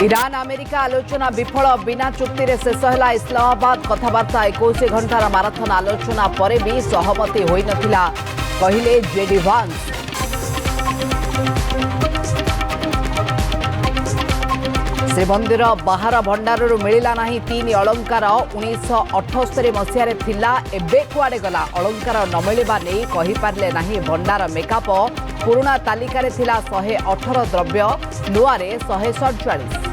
Iran America आलोचना विफल बिना चुक्ति रे शेष है इस्लामाबाद कथबार्ता 21 घंटार माराथन आलोचना पर भी सहमति होई नथिला कहिले जेडी वांस। श्रीमंदिर बाहर भंडारू मिलला नहीं 3 अलंकार 1978 मसीह थिला एबे कुआडे गला अलंकार न मिलवा नहीं कहि पारले नहीं भंडार मेकअप पुराना तालिका रे थिला 118 द्रव्य नुआरे 147।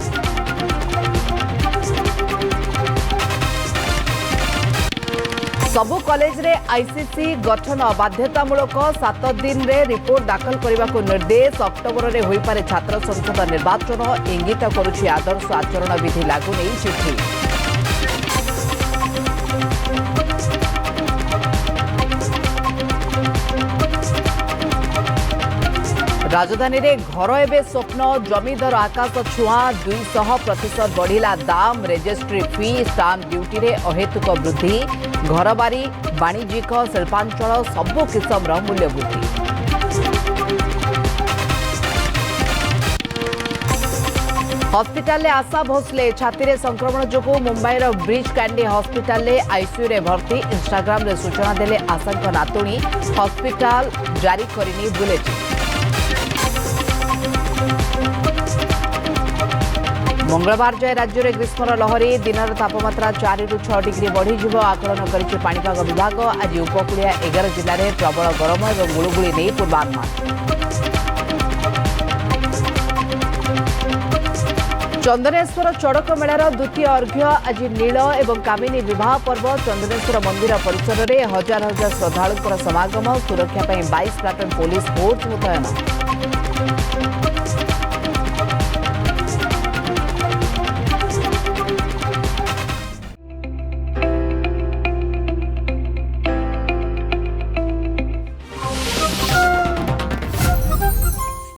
सबु कॉलेज रे आईसीसी गठन बाध्यतामूलक 7 दिन रे रिपोर्ट दाखल करने को निर्देश। अक्टोबर रे होई पारे छात्र संसद निर्वाचन इंगित करुछि आदर्श आचरण विधि लागू नहीं चिठी। राजधानी रे घर एवं स्वप्न जमी दर आकाश छुआ 200% बढ़िला दाम। रेजिस्ट्री फी स्टाम्प ड्यूटी रे अहेतुक वृद्धि घरबारी वाणिज्यिक शिल्पांचल सबु किस्म मूल्य वृद्धि। हॉस्पिटल ले आशा भोसले छाती रे संक्रमण जोगु मुंबईर ब्रिज कैंडी हॉस्पिटल ले आईसीयू रे भर्ती। इंस्टाग्राम रे सूचना देले आशांक नातुणी हॉस्पिटल जारी करिनी बुलेटिन। मंगलवार जाए राज्य में ग्रीष्मर लहरी दिन तापमात्रा 4 ରୁ 6 डिग्री बढ़ीज आकलन कर पाणीपाग विभाग। आज उपकूलिया 11 जिले में प्रबल गरम और गुड़गुड़ी नहीं पूर्वानुमान। चंदनेश्वर चड़क मेलार द्वितीय अर्घ्य आज नील और कामिनी विवाह पर्व। चंदनेश्वर मंदिर परिसर में हजार हजार श्रद्धालुं समागम। सुरक्षा 22 प्लाटून पुलिस फोर्स मुतयन।